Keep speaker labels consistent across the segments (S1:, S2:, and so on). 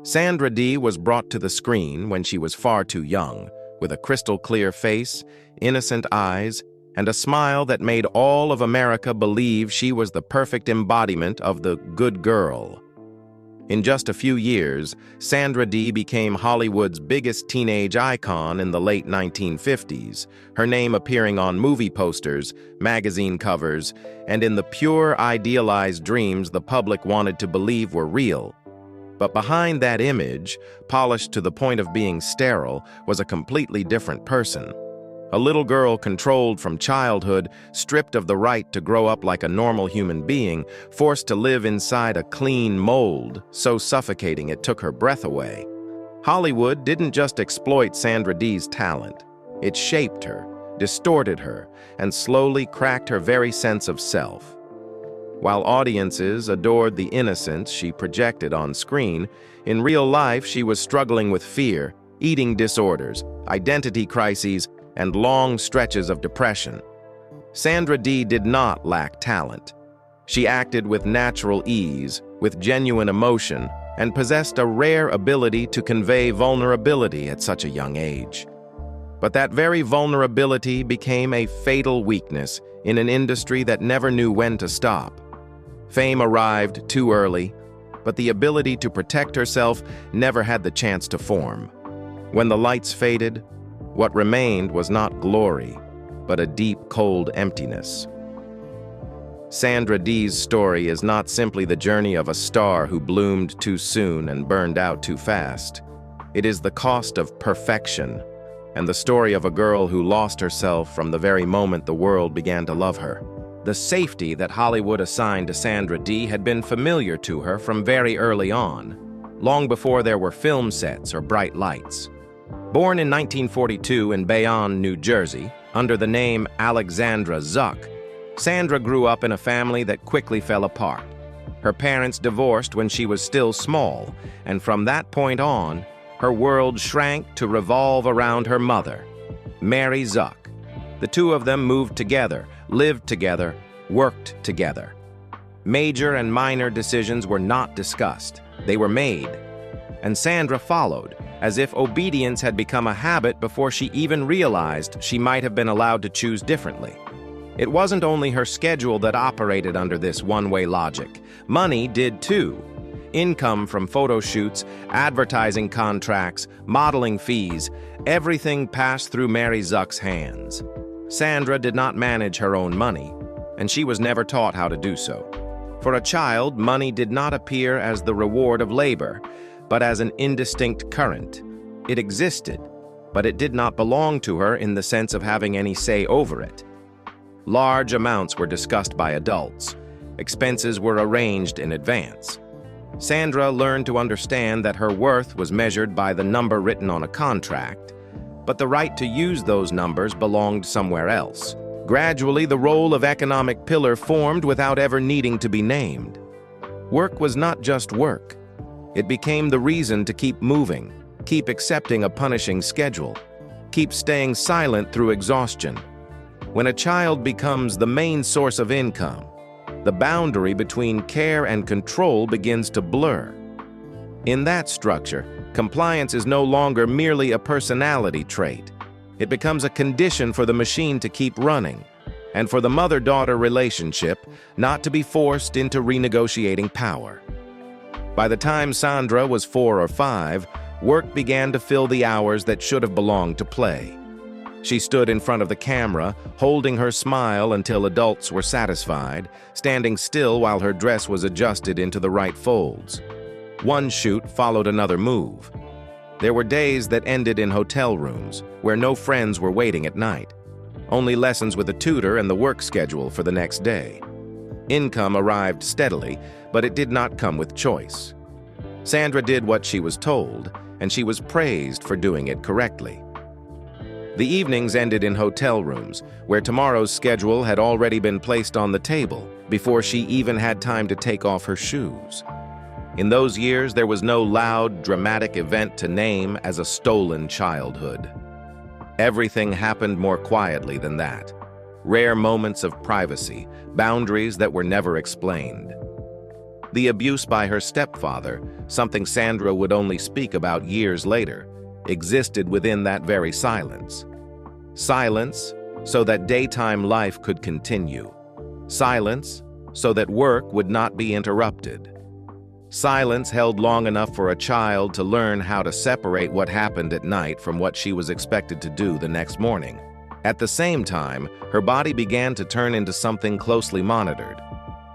S1: Sandra Dee was brought to the screen when she was far too young, with a crystal-clear face, innocent eyes, and a smile that made all of America believe she was the perfect embodiment of the good girl. In just a few years, Sandra Dee became Hollywood's biggest teenage icon in the late 1950s, her name appearing on movie posters, magazine covers, and in the pure, idealized dreams the public wanted to believe were real. But behind that image, polished to the point of being sterile, was a completely different person. A little girl controlled from childhood, stripped of the right to grow up like a normal human being, forced to live inside a clean mold, so suffocating it took her breath away. Hollywood didn't just exploit Sandra Dee's talent. It shaped her, distorted her, and slowly cracked her very sense of self. While audiences adored the innocence she projected on screen, in real life she was struggling with fear, eating disorders, identity crises, and long stretches of depression. Sandra Dee did not lack talent. She acted with natural ease, with genuine emotion, and possessed a rare ability to convey vulnerability at such a young age. But that very vulnerability became a fatal weakness in an industry that never knew when to stop. Fame arrived too early, but the ability to protect herself never had the chance to form. When the lights faded, what remained was not glory, but a deep, cold emptiness. Sandra Dee's story is not simply the journey of a star who bloomed too soon and burned out too fast. It is the cost of perfection, and the story of a girl who lost herself from the very moment the world began to love her. The safety that Hollywood assigned to Sandra Dee had been familiar to her from very early on, long before there were film sets or bright lights. Born in 1942 in Bayonne, New Jersey, under the name Alexandra Zuck, Sandra grew up in a family that quickly fell apart. Her parents divorced when she was still small, and from that point on, her world shrank to revolve around her mother, Mary Zuck. The two of them moved together, lived together, worked together. Major and minor decisions were not discussed. They were made. And Sandra followed, as if obedience had become a habit before she even realized she might have been allowed to choose differently. It wasn't only her schedule that operated under this one-way logic. Money did too. Income from photo shoots, advertising contracts, modeling fees, everything passed through Mary Zuck's hands. Sandra did not manage her own money, and she was never taught how to do so. For a child, money did not appear as the reward of labor, but as an indistinct current. It existed, but it did not belong to her in the sense of having any say over it. Large amounts were discussed by adults. Expenses were arranged in advance. Sandra learned to understand that her worth was measured by the number written on a contract, but the right to use those numbers belonged somewhere else. Gradually, the role of economic pillar formed without ever needing to be named. Work was not just work. It became the reason to keep moving, keep accepting a punishing schedule, keep staying silent through exhaustion. When a child becomes the main source of income, the boundary between care and control begins to blur. In that structure, compliance is no longer merely a personality trait. It becomes a condition for the machine to keep running, and for the mother-daughter relationship not to be forced into renegotiating power. By the time Sandra was 4 or 5, work began to fill the hours that should have belonged to play. She stood in front of the camera, holding her smile until adults were satisfied, standing still while her dress was adjusted into the right folds. One shoot followed another move. There were days that ended in hotel rooms, where no friends were waiting at night. Only lessons with a tutor and the work schedule for the next day. Income arrived steadily, but it did not come with choice. Sandra did what she was told, and she was praised for doing it correctly. The evenings ended in hotel rooms, where tomorrow's schedule had already been placed on the table before she even had time to take off her shoes. In those years, there was no loud, dramatic event to name as a stolen childhood. Everything happened more quietly than that. Rare moments of privacy, boundaries that were never explained. The abuse by her stepfather, something Sandra would only speak about years later, existed within that very silence. Silence so that daytime life could continue. Silence so that work would not be interrupted. Silence held long enough for a child to learn how to separate what happened at night from what she was expected to do the next morning. At the same time, her body began to turn into something closely monitored.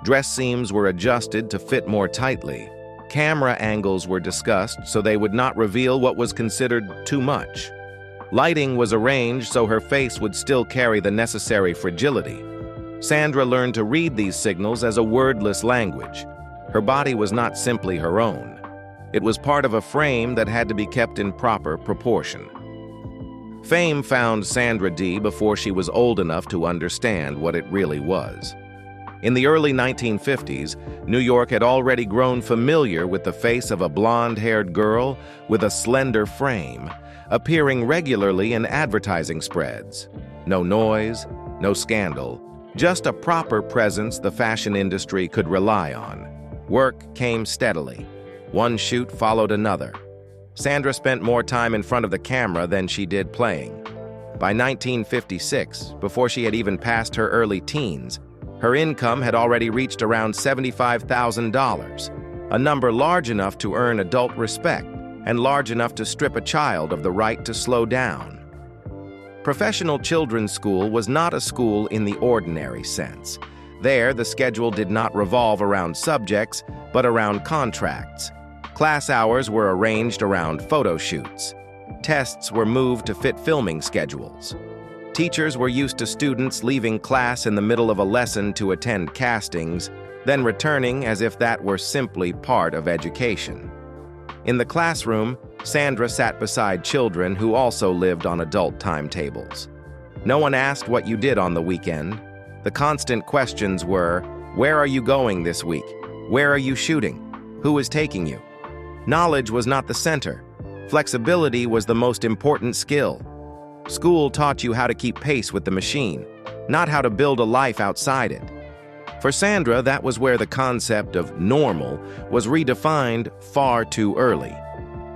S1: Dress seams were adjusted to fit more tightly. Camera angles were discussed so they would not reveal what was considered too much. Lighting was arranged so her face would still carry the necessary fragility. Sandra learned to read these signals as a wordless language. Her body was not simply her own. It was part of a frame that had to be kept in proper proportion. Fame found Sandra Dee before she was old enough to understand what it really was. In the early 1950s, New York had already grown familiar with the face of a blonde-haired girl with a slender frame, appearing regularly in advertising spreads. No noise, no scandal, just a proper presence the fashion industry could rely on. Work came steadily. One shoot followed another. Sandra spent more time in front of the camera than she did playing. By 1956, before she had even passed her early teens, her income had already reached around $75,000, a number large enough to earn adult respect and large enough to strip a child of the right to slow down. Professional children's school was not a school in the ordinary sense. There, the schedule did not revolve around subjects, but around contracts. Class hours were arranged around photo shoots. Tests were moved to fit filming schedules. Teachers were used to students leaving class in the middle of a lesson to attend castings, then returning as if that were simply part of education. In the classroom, Sandra sat beside children who also lived on adult timetables. No one asked what you did on the weekend. The constant questions were, where are you going this week? Where are you shooting? Who is taking you? Knowledge was not the center. Flexibility was the most important skill. School taught you how to keep pace with the machine, not how to build a life outside it. For Sandra, that was where the concept of normal was redefined far too early.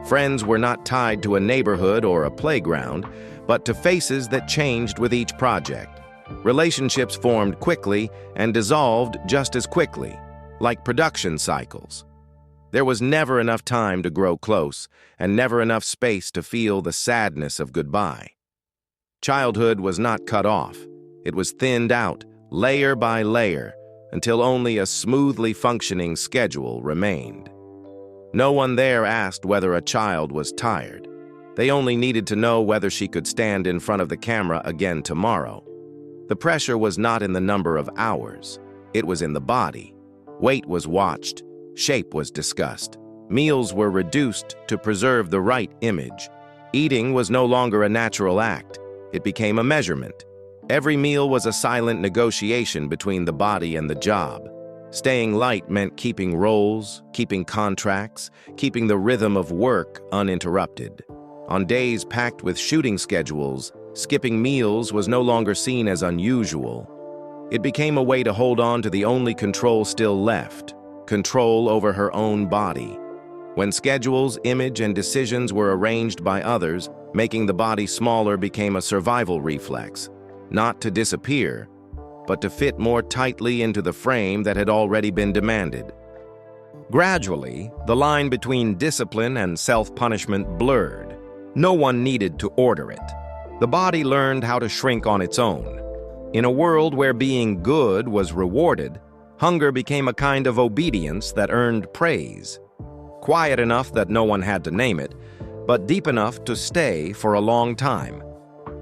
S1: Friends were not tied to a neighborhood or a playground, but to faces that changed with each project. Relationships formed quickly and dissolved just as quickly, like production cycles. There was never enough time to grow close, and never enough space to feel the sadness of goodbye. Childhood was not cut off. It was thinned out, layer by layer, until only a smoothly functioning schedule remained. No one there asked whether a child was tired. They only needed to know whether she could stand in front of the camera again tomorrow. The pressure was not in the number of hours. It was in the body. Weight was watched. Shape was discussed. Meals were reduced to preserve the right image. Eating was no longer a natural act. It became a measurement. Every meal was a silent negotiation between the body and the job. Staying light meant keeping roles, keeping contracts, keeping the rhythm of work uninterrupted. On days packed with shooting schedules, skipping meals was no longer seen as unusual. It became a way to hold on to the only control still left, control over her own body. When schedules, image, and decisions were arranged by others, making the body smaller became a survival reflex, not to disappear, but to fit more tightly into the frame that had already been demanded. Gradually, the line between discipline and self-punishment blurred. No one needed to order it. The body learned how to shrink on its own. In a world where being good was rewarded, hunger became a kind of obedience that earned praise. Quiet enough that no one had to name it, but deep enough to stay for a long time.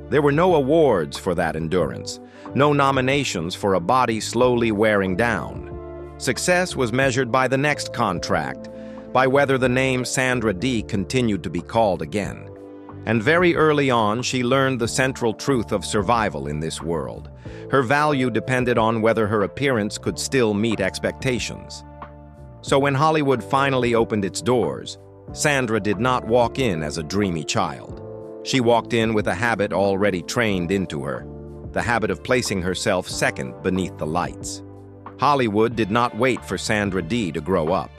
S1: There were no awards for that endurance, no nominations for a body slowly wearing down. Success was measured by the next contract, by whether the name Sandra Dee continued to be called again. And very early on, she learned the central truth of survival in this world. Her value depended on whether her appearance could still meet expectations. So when Hollywood finally opened its doors, Sandra did not walk in as a dreamy child. She walked in with a habit already trained into her, the habit of placing herself second beneath the lights. Hollywood did not wait for Sandra Dee to grow up.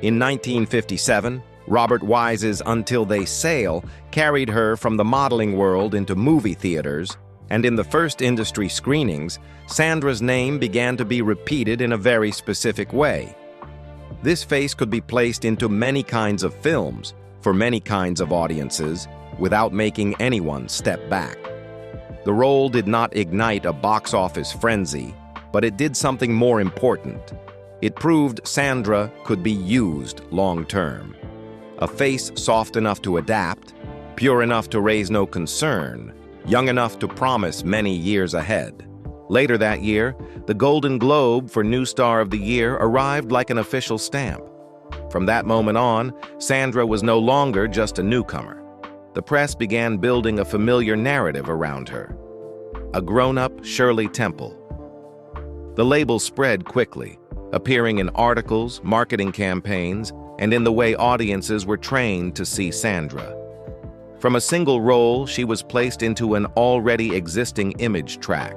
S1: In 1957, Robert Wise's Until They Sail carried her from the modeling world into movie theaters, and in the first industry screenings, Sandra's name began to be repeated in a very specific way. This face could be placed into many kinds of films, for many kinds of audiences, without making anyone step back. The role did not ignite a box office frenzy, but it did something more important. It proved Sandra could be used long-term. A face soft enough to adapt, pure enough to raise no concern, young enough to promise many years ahead. Later that year, the Golden Globe for New Star of the Year arrived like an official stamp. From that moment on, Sandra was no longer just a newcomer. The press began building a familiar narrative around her. A grown-up Shirley Temple. The label spread quickly, appearing in articles, marketing campaigns, and in the way audiences were trained to see Sandra. From a single role, she was placed into an already existing image track,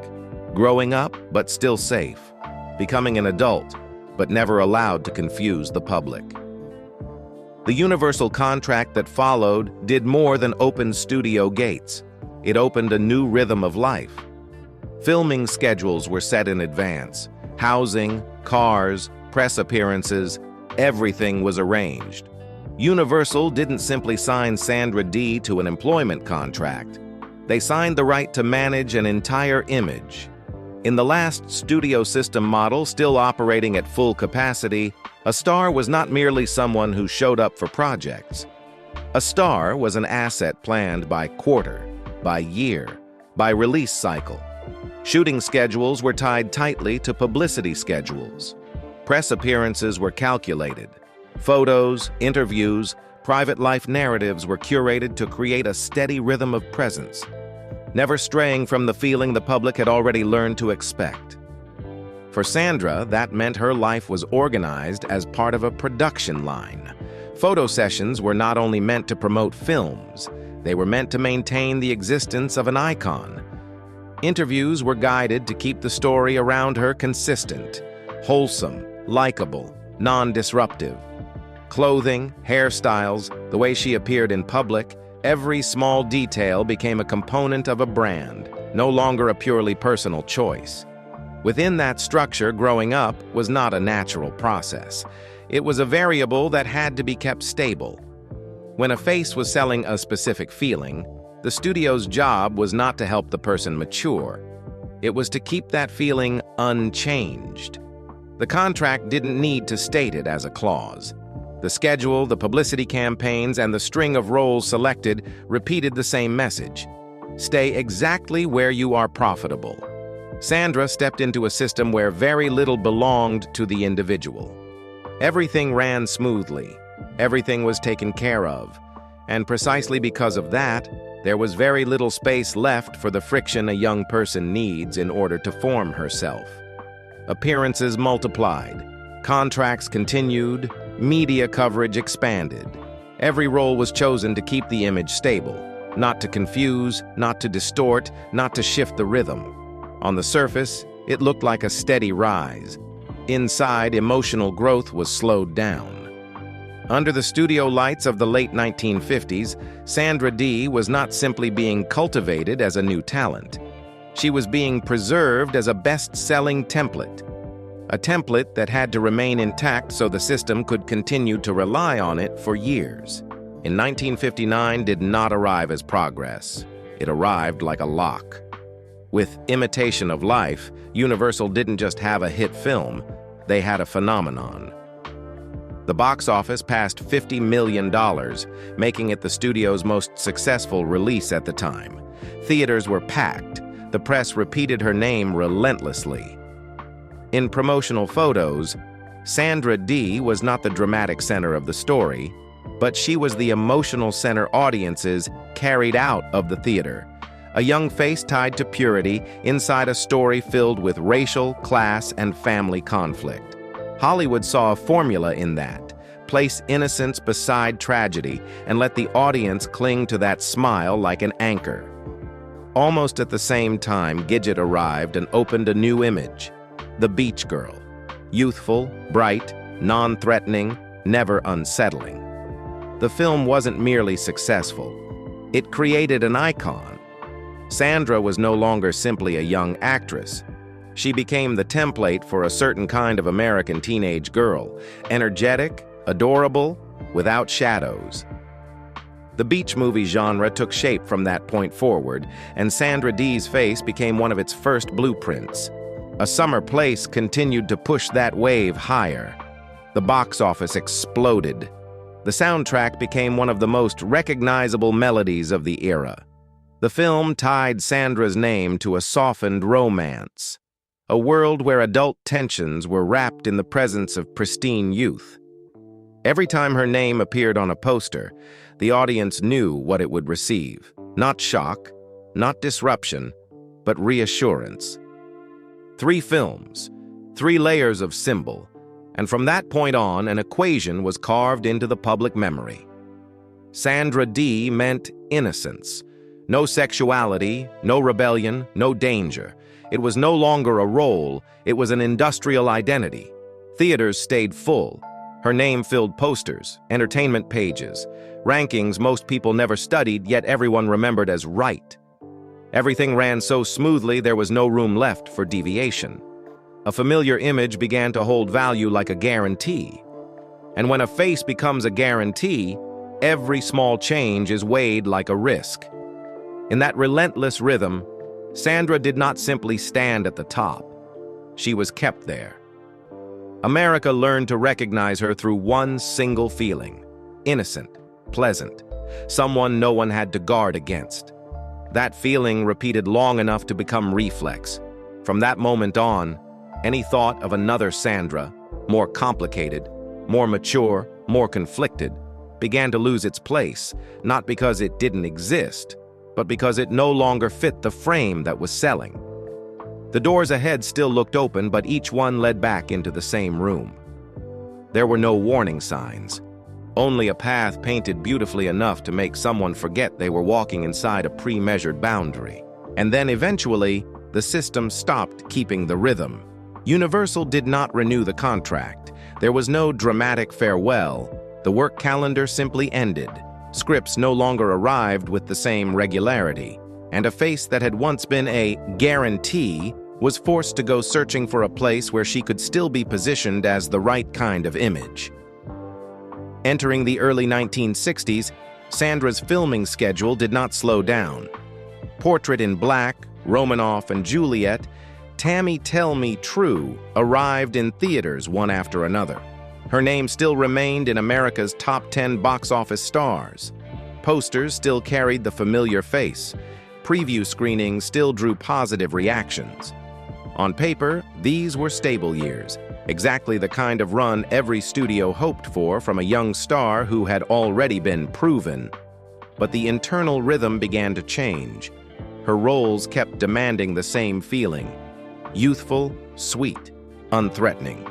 S1: growing up but still safe, becoming an adult but never allowed to confuse the public. The Universal contract that followed did more than open studio gates. It opened a new rhythm of life. Filming schedules were set in advance. Housing, cars, press appearances, everything was arranged. Universal didn't simply sign Sandra Dee to an employment contract. They signed the right to manage an entire image. In the last studio system model still operating at full capacity, a star was not merely someone who showed up for projects. A star was an asset planned by quarter, by year, by release cycle. Shooting schedules were tied tightly to publicity schedules. Press appearances were calculated. Photos, interviews, private life narratives were curated to create a steady rhythm of presence, never straying from the feeling the public had already learned to expect. For Sandra, that meant her life was organized as part of a production line. Photo sessions were not only meant to promote films, they were meant to maintain the existence of an icon. Interviews were guided to keep the story around her consistent, wholesome, likable, non-disruptive. Clothing, hairstyles, the way she appeared in public, every small detail became a component of a brand, no longer a purely personal choice. Within that structure, growing up was not a natural process. It was a variable that had to be kept stable. When a face was selling a specific feeling, the studio's job was not to help the person mature. It was to keep that feeling unchanged. The contract didn't need to state it as a clause. The schedule, the publicity campaigns, and the string of roles selected repeated the same message. Stay exactly where you are profitable. Sandra stepped into a system where very little belonged to the individual. Everything ran smoothly. Everything was taken care of. And precisely because of that, there was very little space left for the friction a young person needs in order to form herself. Appearances multiplied. Contracts continued. Media coverage expanded. Every role was chosen to keep the image stable, not to confuse, not to distort, not to shift the rhythm. On the surface, it looked like a steady rise. Inside, emotional growth was slowed down. Under the studio lights of the late 1950s, Sandra Dee was not simply being cultivated as a new talent. She was being preserved as a best-selling template. A template that had to remain intact so the system could continue to rely on it for years. In 1959 did not arrive as progress. It arrived like a lock. With Imitation of Life, Universal didn't just have a hit film, they had a phenomenon. The box office passed $50 million, making it the studio's most successful release at the time. Theaters were packed. The press repeated her name relentlessly. In promotional photos, Sandra Dee was not the dramatic center of the story, but she was the emotional center audiences carried out of the theater. A young face tied to purity inside a story filled with racial, class, and family conflict. Hollywood saw a formula in that. Place innocence beside tragedy and let the audience cling to that smile like an anchor. Almost at the same time, Gidget arrived and opened a new image, the beach girl. Youthful, bright, non-threatening, never unsettling. The film wasn't merely successful. It created an icon. Sandra was no longer simply a young actress. She became the template for a certain kind of American teenage girl, energetic, adorable, without shadows. The beach movie genre took shape from that point forward, and Sandra Dee's face became one of its first blueprints. A Summer Place continued to push that wave higher. The box office exploded. The soundtrack became one of the most recognizable melodies of the era. The film tied Sandra's name to a softened romance, a world where adult tensions were wrapped in the presence of pristine youth. Every time her name appeared on a poster, the audience knew what it would receive. Not shock, not disruption, but reassurance. 3 films, 3 layers of symbol, and from that point on, an equation was carved into the public memory. Sandra Dee meant innocence. No sexuality, no rebellion, no danger. It was no longer a role, it was an industrial identity. Theaters stayed full. Her name filled posters, entertainment pages, rankings most people never studied, yet everyone remembered as right. Everything ran so smoothly there was no room left for deviation. A familiar image began to hold value like a guarantee. And when a face becomes a guarantee, every small change is weighed like a risk. In that relentless rhythm, Sandra did not simply stand at the top. She was kept there. America learned to recognize her through one single feeling: innocent, pleasant, someone no one had to guard against. That feeling repeated long enough to become reflex. From that moment on, any thought of another Sandra, more complicated, more mature, more conflicted, began to lose its place, not because it didn't exist, but because it no longer fit the frame that was selling. The doors ahead still looked open, but each one led back into the same room. There were no warning signs, only a path painted beautifully enough to make someone forget they were walking inside a pre-measured boundary. And then eventually, the system stopped keeping the rhythm. Universal did not renew the contract. There was no dramatic farewell. The work calendar simply ended. Scripts no longer arrived with the same regularity, and a face that had once been a guarantee was forced to go searching for a place where she could still be positioned as the right kind of image. Entering the early 1960s, Sandra's filming schedule did not slow down. Portrait in Black, Romanoff and Juliet, Tammy Tell Me True arrived in theaters one after another. Her name still remained in America's top 10 box office stars. Posters still carried the familiar face. Preview screenings still drew positive reactions. On paper, these were stable years, exactly the kind of run every studio hoped for from a young star who had already been proven. But the internal rhythm began to change. Her roles kept demanding the same feeling: youthful, sweet, unthreatening.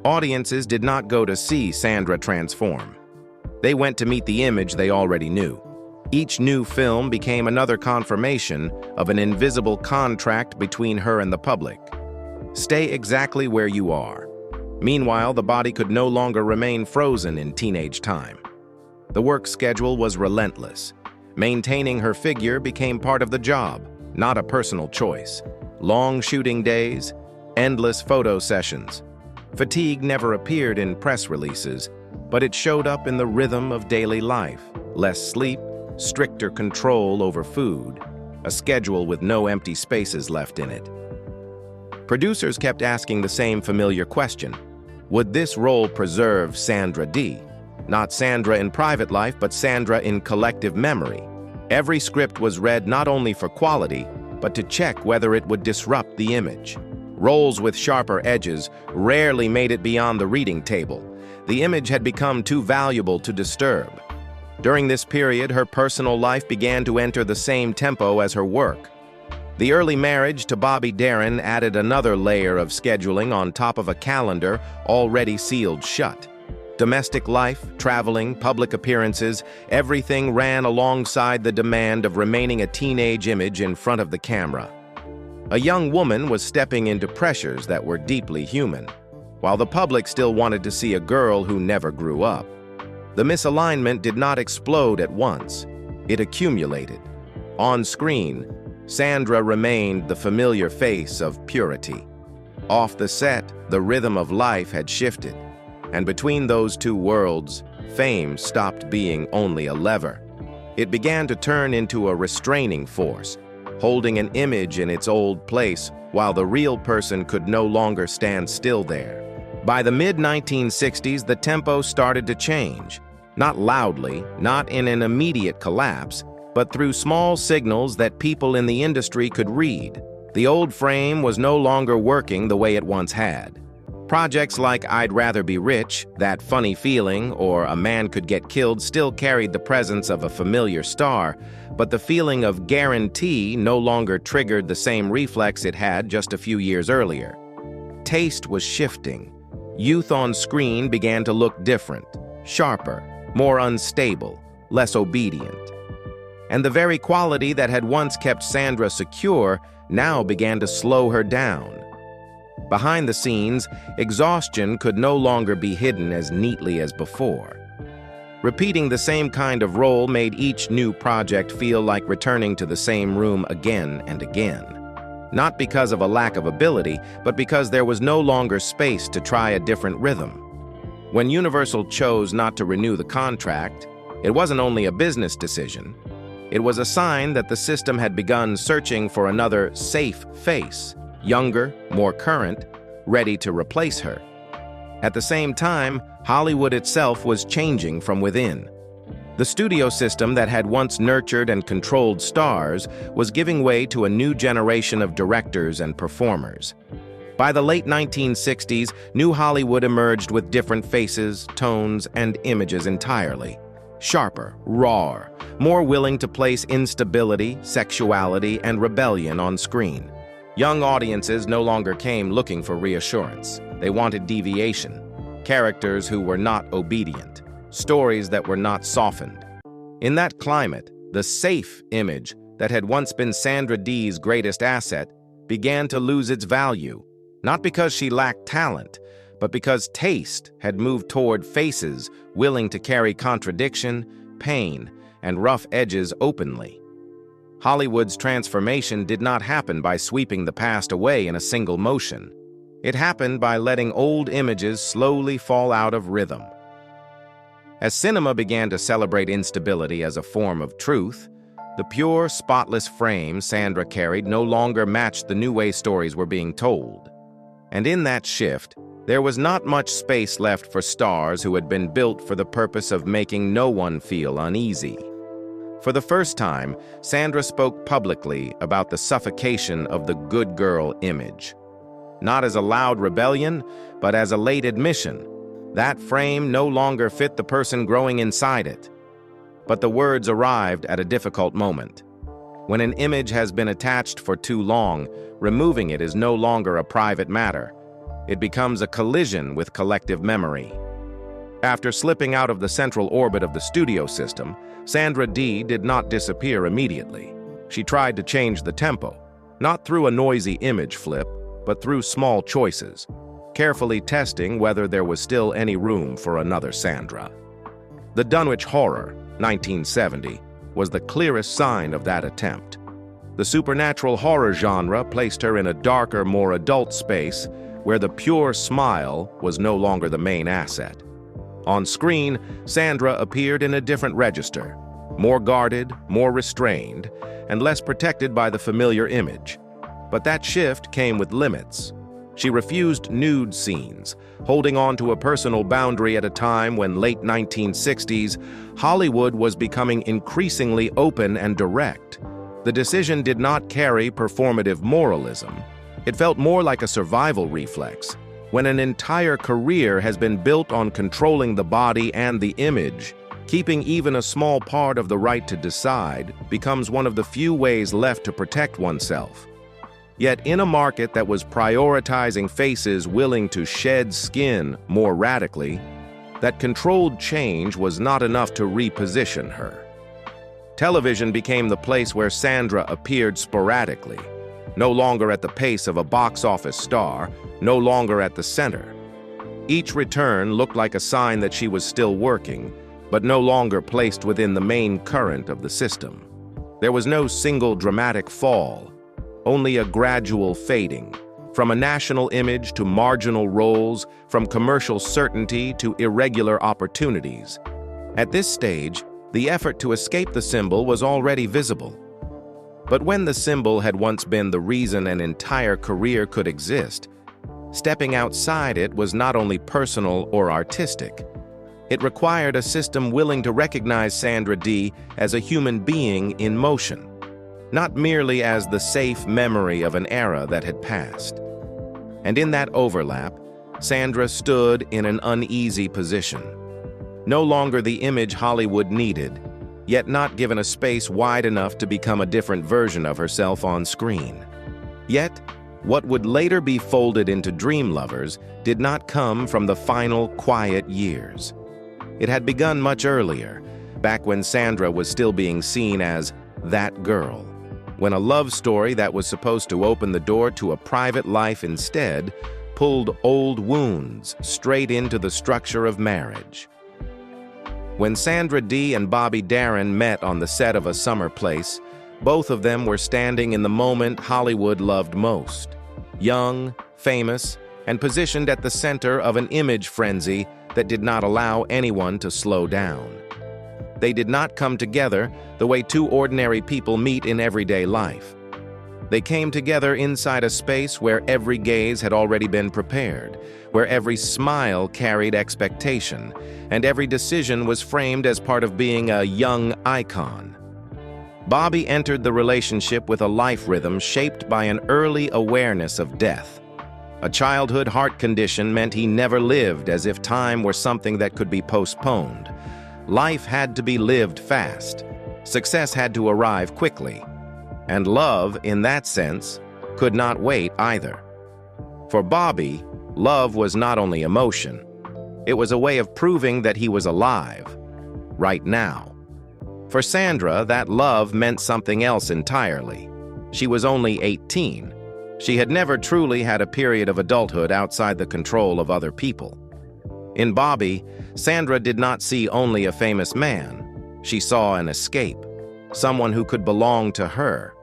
S1: Audiences did not go to see Sandra transform. They went to meet the image they already knew. Each new film became another confirmation of an invisible contract between her and the public. Stay exactly where you are. Meanwhile, the body could no longer remain frozen in teenage time. The work schedule was relentless. Maintaining her figure became part of the job, not a personal choice. Long shooting days, endless photo sessions. Fatigue never appeared in press releases, but it showed up in the rhythm of daily life. Less sleep, stricter control over food, a schedule with no empty spaces left in it. Producers kept asking the same familiar question: would this role preserve Sandra Dee? Not Sandra in private life, but Sandra in collective memory. Every script was read not only for quality, but to check whether it would disrupt the image. Roles with sharper edges rarely made it beyond the reading table. The image had become too valuable to disturb. During this period, her personal life began to enter the same tempo as her work. The early marriage to Bobby Darin added another layer of scheduling on top of a calendar already sealed shut. Domestic life, traveling, public appearances, everything ran alongside the demand of remaining a teenage image in front of the camera. A young woman was stepping into pressures that were deeply human. while the public still wanted to see a girl who never grew up. The misalignment did not explode at once. It accumulated. On screen, Sandra remained the familiar face of purity. Off the set, the rhythm of life had shifted, and between those two worlds, fame stopped being only a lever. It began to turn into a restraining force, holding an image in its old place while the real person could no longer stand still there. By the mid-1960s, the tempo started to change. Not loudly, not in an immediate collapse, but through small signals that people in the industry could read. The old frame was no longer working the way it once had. Projects like I'd Rather Be Rich, That Funny Feeling, or A Man Could Get Killed still carried the presence of a familiar star, but the feeling of guarantee no longer triggered the same reflex it had just a few years earlier. Taste was shifting. Youth on screen began to look different, sharper, more unstable, less obedient. And the very quality that had once kept Sandra secure now began to slow her down. Behind the scenes, exhaustion could no longer be hidden as neatly as before. Repeating the same kind of role made each new project feel like returning to the same room again and again. Not because of a lack of ability, but because there was no longer space to try a different rhythm. When Universal chose not to renew the contract, it wasn't only a business decision. It was a sign that the system had begun searching for another safe face, younger, more current, ready to replace her. At the same time, Hollywood itself was changing from within. The studio system that had once nurtured and controlled stars was giving way to a new generation of directors and performers. By the late 1960s, New Hollywood emerged with different faces, tones, and images entirely. Sharper, rawer, more willing to place instability, sexuality, and rebellion on screen. Young audiences no longer came looking for reassurance. They wanted deviation, characters who were not obedient, stories that were not softened. In that climate, the safe image that had once been Sandra Dee's greatest asset began to lose its value, not because she lacked talent, but because taste had moved toward faces willing to carry contradiction, pain, and rough edges openly. Hollywood's transformation did not happen by sweeping the past away in a single motion. It happened by letting old images slowly fall out of rhythm. As cinema began to celebrate instability as a form of truth, the pure, spotless frame Sandra carried no longer matched the new way stories were being told. And in that shift, there was not much space left for stars who had been built for the purpose of making no one feel uneasy. For the first time, Sandra spoke publicly about the suffocation of the good girl image. Not as a loud rebellion, but as a late admission. That frame no longer fit the person growing inside it. But the words arrived at a difficult moment. When an image has been attached for too long, removing it is no longer a private matter. It becomes a collision with collective memory. After slipping out of the central orbit of the studio system, Sandra Dee did not disappear immediately. She tried to change the tempo, not through a noisy image flip, but through small choices, carefully testing whether there was still any room for another Sandra. The Dunwich Horror, 1970, was the clearest sign of that attempt. The supernatural horror genre placed her in a darker, more adult space where the pure smile was no longer the main asset. On screen, Sandra appeared in a different register, more guarded, more restrained, and less protected by the familiar image. But that shift came with limits. She refused nude scenes, holding on to a personal boundary at a time when late 1960s, Hollywood was becoming increasingly open and direct. The decision did not carry performative moralism. It felt more like a survival reflex. When an entire career has been built on controlling the body and the image, keeping even a small part of the right to decide becomes one of the few ways left to protect oneself. Yet in a market that was prioritizing faces willing to shed skin more radically, that controlled change was not enough to reposition her. Television became the place where Sandra appeared sporadically, no longer at the pace of a box office star, no longer at the center. Each return looked like a sign that she was still working, but no longer placed within the main current of the system. There was no single dramatic fall, only a gradual fading, from a national image to marginal roles, from commercial certainty to irregular opportunities. At this stage, the effort to escape the symbol was already visible. But when the symbol had once been the reason an entire career could exist, stepping outside it was not only personal or artistic. It required a system willing to recognize Sandra Dee as a human being in motion, not merely as the safe memory of an era that had passed. And in that overlap, Sandra stood in an uneasy position. No longer the image Hollywood needed, yet not given a space wide enough to become a different version of herself on screen. Yet, what would later be folded into Dream Lovers did not come from the final quiet years. It had begun much earlier, back when Sandra was still being seen as that girl, when a love story that was supposed to open the door to a private life instead pulled old wounds straight into the structure of marriage. When Sandra Dee and Bobby Darin met on the set of A Summer Place, both of them were standing in the moment Hollywood loved most, young, famous, and positioned at the center of an image frenzy that did not allow anyone to slow down. They did not come together the way two ordinary people meet in everyday life. They came together inside a space where every gaze had already been prepared, where every smile carried expectation, and every decision was framed as part of being a young icon. Bobby entered the relationship with a life rhythm shaped by an early awareness of death. A childhood heart condition meant he never lived as if time were something that could be postponed. Life had to be lived fast. Success had to arrive quickly. And love, in that sense, could not wait either. For Bobby, love was not only emotion. It was a way of proving that he was alive, right now. For Sandra, that love meant something else entirely. She was only 18. She had never truly had a period of adulthood outside the control of other people. In Bobby, Sandra did not see only a famous man. She saw an escape, someone who could belong to her,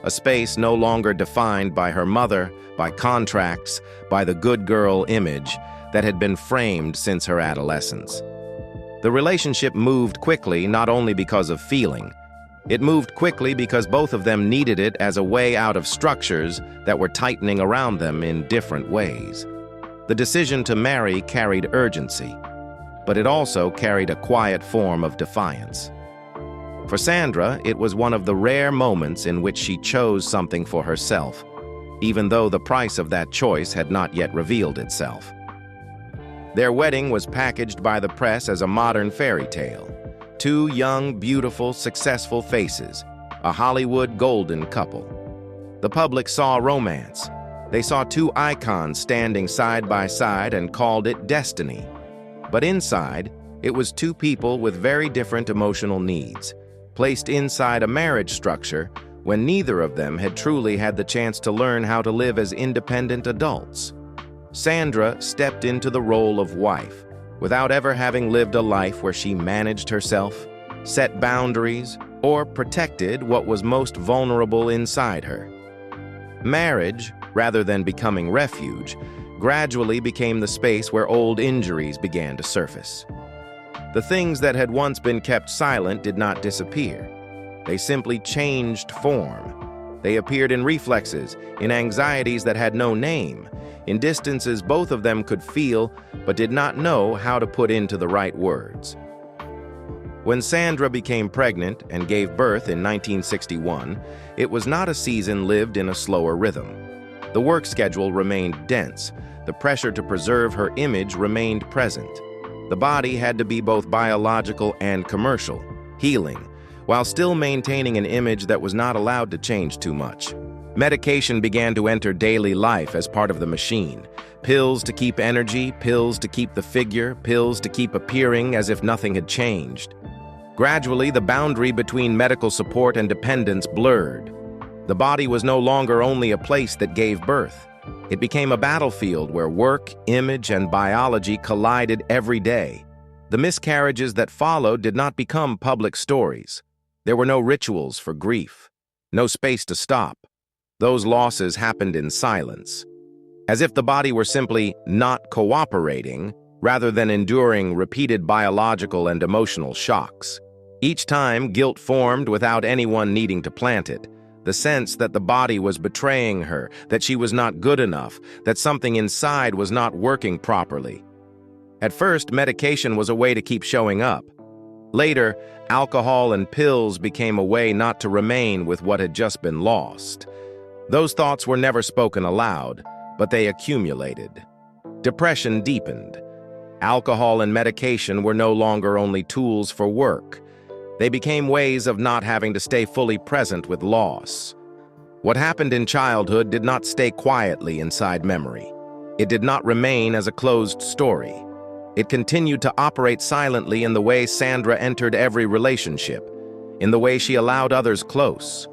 S1: a space no longer defined by her mother, by contracts, by the good girl image that had been framed since her adolescence. The relationship moved quickly not only because of feeling. It moved quickly because both of them needed it as a way out of structures that were tightening around them in different ways. The decision to marry carried urgency, but it also carried a quiet form of defiance. For Sandra, it was one of the rare moments in which she chose something for herself, even though the price of that choice had not yet revealed itself. Their wedding was packaged by the press as a modern fairy tale. Two young, beautiful, successful faces, a Hollywood golden couple. The public saw romance. They saw two icons standing side by side and called it destiny. But inside, it was two people with very different emotional needs, placed inside a marriage structure when neither of them had truly had the chance to learn how to live as independent adults. Sandra stepped into the role of wife, without ever having lived a life where she managed herself, set boundaries, or protected what was most vulnerable inside her. Marriage, rather than becoming refuge, gradually became the space where old injuries began to surface. The things that had once been kept silent did not disappear. They simply changed form. They appeared in reflexes, in anxieties that had no name, in distances both of them could feel but did not know how to put into the right words. When Sandra became pregnant and gave birth in 1961, it was not a season lived in a slower rhythm. The work schedule remained dense. The pressure to preserve her image remained present. The body had to be both biological and commercial, healing, while still maintaining an image that was not allowed to change too much. Medication began to enter daily life as part of the machine. Pills to keep energy, pills to keep the figure, pills to keep appearing as if nothing had changed. Gradually, the boundary between medical support and dependence blurred. The body was no longer only a place that gave birth. It became a battlefield where work, image, and biology collided every day. The miscarriages that followed did not become public stories. There were no rituals for grief, no space to stop. Those losses happened in silence, as if the body were simply not cooperating, rather than enduring repeated biological and emotional shocks. Each time, guilt formed without anyone needing to plant it. The sense that the body was betraying her, that she was not good enough, that something inside was not working properly. At first, medication was a way to keep showing up. Later, alcohol and pills became a way not to remain with what had just been lost. Those thoughts were never spoken aloud, but they accumulated. Depression deepened. Alcohol and medication were no longer only tools for work. They became ways of not having to stay fully present with loss. What happened in childhood did not stay quietly inside memory. It did not remain as a closed story. It continued to operate silently in the way Sandra entered every relationship, in the way she allowed others close,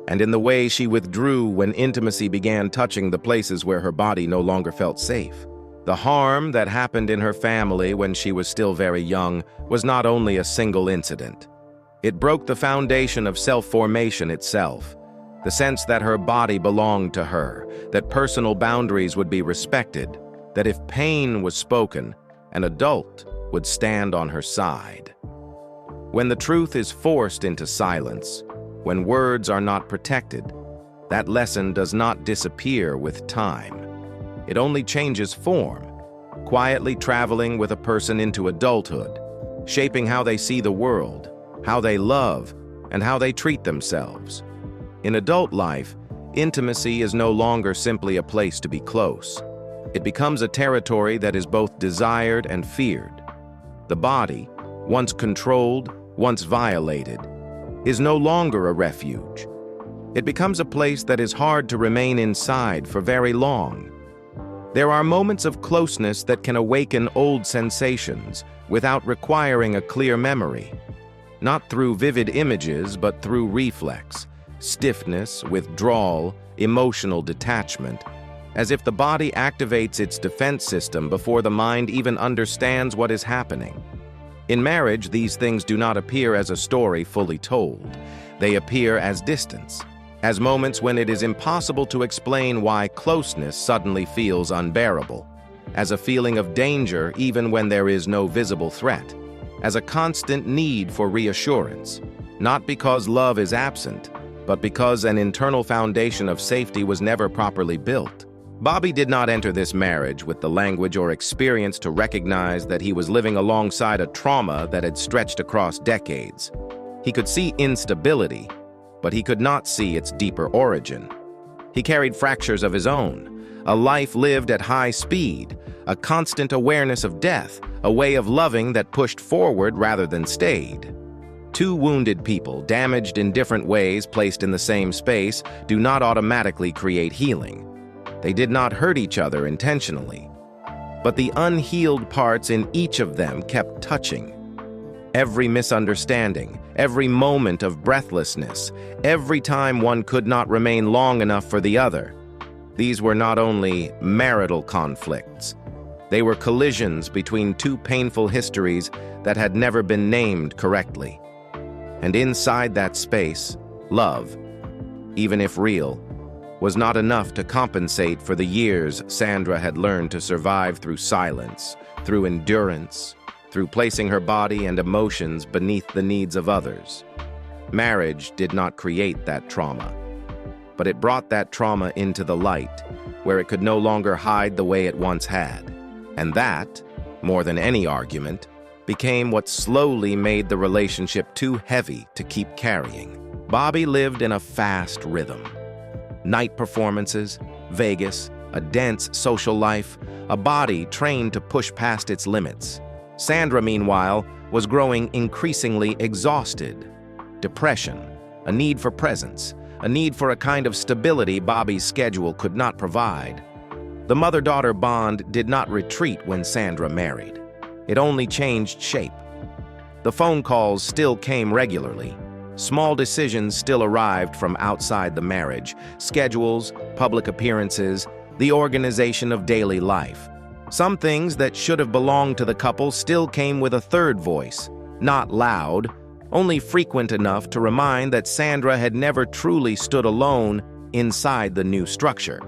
S1: and in the way she withdrew when intimacy began touching the places where her body no longer felt safe. The harm that happened in her family when she was still very young was not only a single incident. It broke the foundation of self-formation itself, the sense that her body belonged to her, that personal boundaries would be respected, that if pain was spoken, an adult would stand on her side. When the truth is forced into silence, when words are not protected, that lesson does not disappear with time. It only changes form, quietly traveling with a person into adulthood, shaping how they see the world, how they love, and how they treat themselves. In adult life, intimacy is no longer simply a place to be close. It becomes a territory that is both desired and feared. The body, once controlled, once violated, is no longer a refuge. It becomes a place that is hard to remain inside for very long. There are moments of closeness that can awaken old sensations without requiring a clear memory. Not through vivid images, but through reflex, stiffness, withdrawal, emotional detachment, as if the body activates its defense system before the mind even understands what is happening. In marriage, these things do not appear as a story fully told. They appear as distance, as moments when it is impossible to explain why closeness suddenly feels unbearable, as a feeling of danger even when there is no visible threat, as a constant need for reassurance, not because love is absent, but because an internal foundation of safety was never properly built. Bobby did not enter this marriage with the language or experience to recognize that he was living alongside a trauma that had stretched across decades. He could see instability, but he could not see its deeper origin. He carried fractures of his own, a life lived at high speed, a constant awareness of death, a way of loving that pushed forward rather than stayed. Two wounded people, damaged in different ways, placed in the same space, do not automatically create healing. They did not hurt each other intentionally, but the unhealed parts in each of them kept touching. Every misunderstanding, every moment of breathlessness, every time one could not remain long enough for the other. These were not only marital conflicts, they were collisions between two painful histories that had never been named correctly. And inside that space, love, even if real, was not enough to compensate for the years Sandra had learned to survive through silence, through endurance, through placing her body and emotions beneath the needs of others. Marriage did not create that trauma, but it brought that trauma into the light, where it could no longer hide the way it once had. And that, more than any argument, became what slowly made the relationship too heavy to keep carrying. Bobby lived in a fast rhythm. Night performances, Vegas, a dense social life, a body trained to push past its limits. Sandra, meanwhile, was growing increasingly exhausted. Depression, a need for presence, a need for a kind of stability Bobby's schedule could not provide. The mother-daughter bond did not retreat when Sandra married. It only changed shape. The phone calls still came regularly. Small decisions still arrived from outside the marriage, schedules, public appearances, the organization of daily life. Some things that should have belonged to the couple still came with a third voice, not loud, only frequent enough to remind that Sandra had never truly stood alone inside the new structure.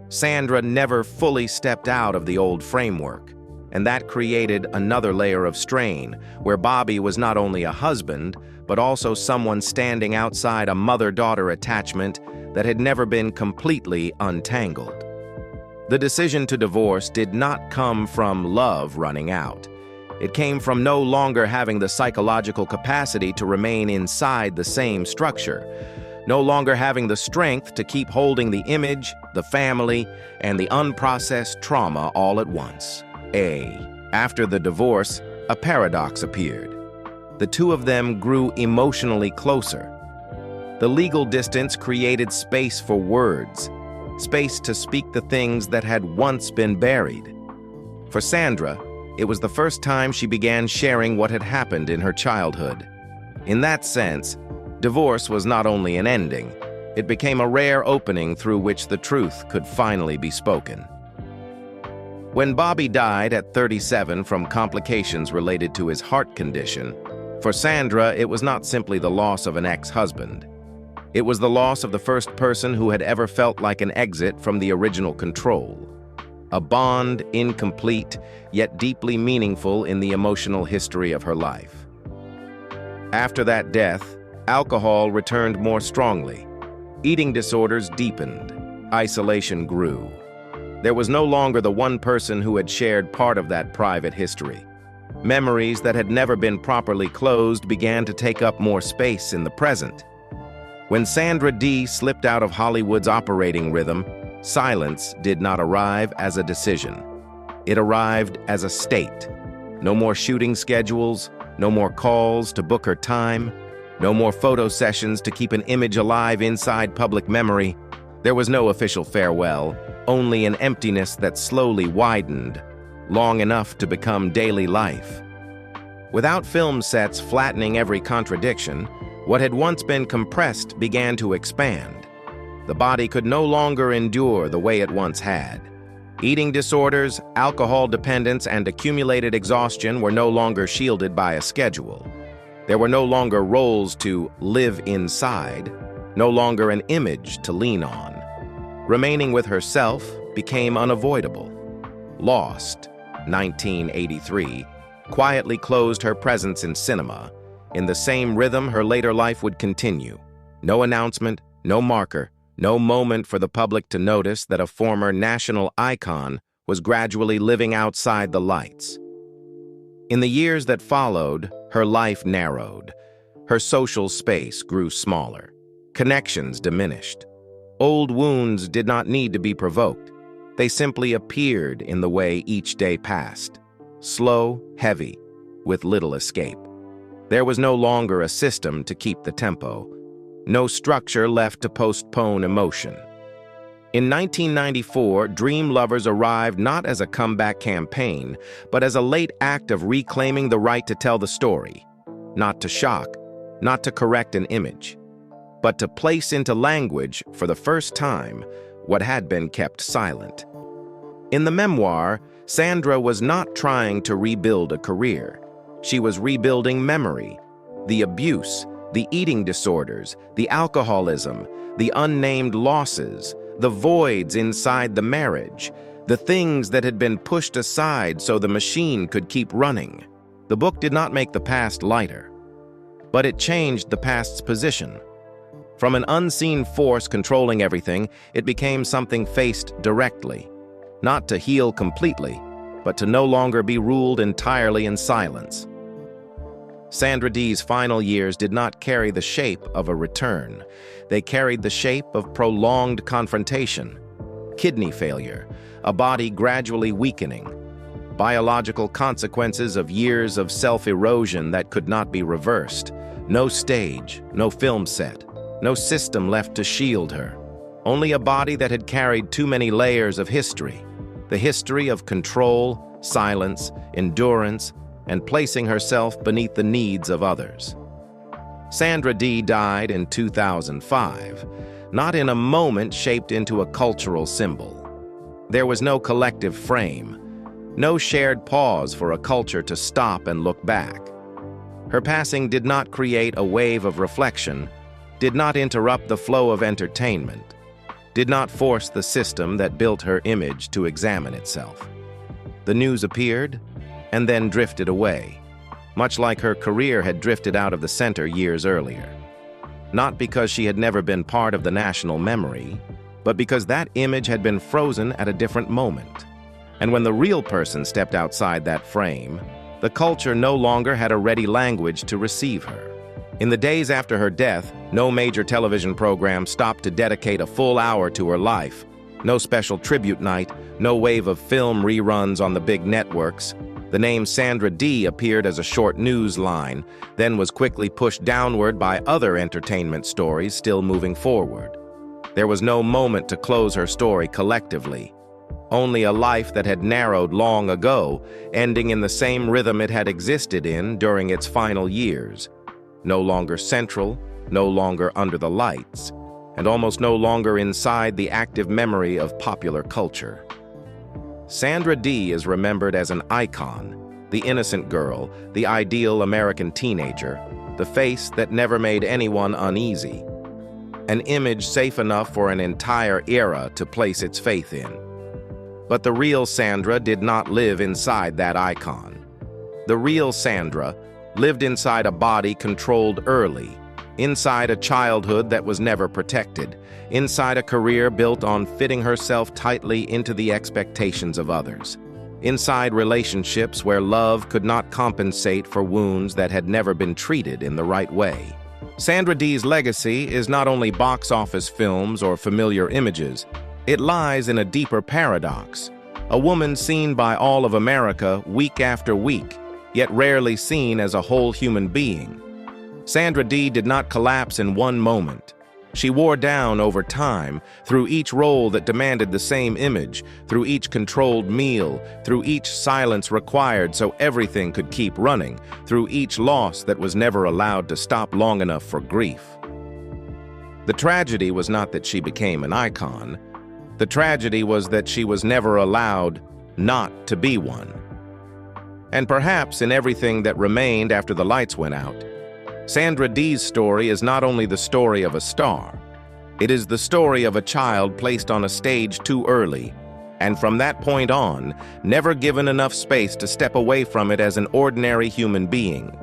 S1: Sandra never fully stepped out of the old framework, and that created another layer of strain, where Bobby was not only a husband, but also someone standing outside a mother-daughter attachment that had never been completely untangled. The decision to divorce did not come from love running out. It came from no longer having the psychological capacity to remain inside the same structure, no longer having the strength to keep holding the image, the family, and the unprocessed trauma all at once. After the divorce, a paradox appeared. The two of them grew emotionally closer. The legal distance created space for words, space to speak the things that had once been buried. For Sandra, it was the first time she began sharing what had happened in her childhood. In that sense, divorce was not only an ending, it became a rare opening through which the truth could finally be spoken. When Bobby died at 37 from complications related to his heart condition, for Sandra, it was not simply the loss of an ex-husband. It was the loss of the first person who had ever felt like an exit from the original control. A bond incomplete, yet deeply meaningful in the emotional history of her life. After that death, alcohol returned more strongly. Eating disorders deepened. Isolation grew. There was no longer the one person who had shared part of that private history. Memories that had never been properly closed began to take up more space in the present. When Sandra Dee slipped out of Hollywood's operating rhythm, silence did not arrive as a decision. It arrived as a state. No more shooting schedules, no more calls to book her time, no more photo sessions to keep an image alive inside public memory. There was no official farewell, only an emptiness that slowly widened, long enough to become daily life. Without film sets flattening every contradiction, what had once been compressed began to expand. The body could no longer endure the way it once had. Eating disorders, alcohol dependence, and accumulated exhaustion were no longer shielded by a schedule. There were no longer roles to live inside, no longer an image to lean on. Remaining with herself became unavoidable. Lost, 1983, quietly closed her presence in cinema. In the same rhythm, her later life would continue. No announcement, no marker, no moment for the public to notice that a former national icon was gradually living outside the lights. In the years that followed, her life narrowed. Her social space grew smaller. Connections diminished. Old wounds did not need to be provoked. They simply appeared in the way each day passed. Slow, heavy, with little escape. There was no longer a system to keep the tempo. No structure left to postpone emotion. In 1994, Dream Lovers arrived not as a comeback campaign, but as a late act of reclaiming the right to tell the story. Not to shock, not to correct an image, but to place into language, for the first time, what had been kept silent. In the memoir, Sandra was not trying to rebuild a career. She was rebuilding memory, the abuse, the eating disorders, the alcoholism, the unnamed losses, the voids inside the marriage, the things that had been pushed aside so the machine could keep running. The book did not make the past lighter, but it changed the past's position. From an unseen force controlling everything, it became something faced directly, not to heal completely, but to no longer be ruled entirely in silence. Sandra Dee's final years did not carry the shape of a return. They carried the shape of prolonged confrontation, kidney failure, a body gradually weakening, biological consequences of years of self-erosion that could not be reversed. No stage, no film set, no system left to shield her. Only a body that had carried too many layers of history. The history of control, silence, endurance, and placing herself beneath the needs of others. Sandra Dee died in 2005, not in a moment shaped into a cultural symbol, There was no collective frame, no shared pause for a culture to stop and look back. Her passing did not create a wave of reflection, did not interrupt the flow of entertainment, did not force the system that built her image to examine itself. The news appeared and then drifted away, much like her career had drifted out of the center years earlier. Not because she had never been part of the national memory, but because that image had been frozen at a different moment. And when the real person stepped outside that frame, the culture no longer had a ready language to receive her. In the days after her death, no major television program stopped to dedicate a full hour to her life. No special tribute night, no wave of film reruns on the big networks. The name Sandra Dee appeared as a short news line, then was quickly pushed downward by other entertainment stories still moving forward. There was no moment to close her story collectively. Only a life that had narrowed long ago, ending in the same rhythm it had existed in during its final years. No longer central, no longer under the lights, and almost no longer inside the active memory of popular culture. Sandra Dee is remembered as an icon, the innocent girl, the ideal American teenager, the face that never made anyone uneasy, an image safe enough for an entire era to place its faith in. But the real Sandra did not live inside that icon. The real Sandra lived inside a body controlled early, inside a childhood that was never protected, inside a career built on fitting herself tightly into the expectations of others, inside relationships where love could not compensate for wounds that had never been treated in the right way. Sandra Dee's legacy is not only box office films or familiar images, it lies in a deeper paradox, a woman seen by all of America week after week, yet rarely seen as a whole human being. Sandra Dee did not collapse in one moment. She wore down over time, through each role that demanded the same image, through each controlled meal, through each silence required so everything could keep running, through each loss that was never allowed to stop long enough for grief. The tragedy was not that she became an icon. The tragedy was that she was never allowed not to be one. And perhaps in everything that remained after the lights went out, Sandra Dee's story is not only the story of a star, it is the story of a child placed on a stage too early, and from that point on, never given enough space to step away from it as an ordinary human being.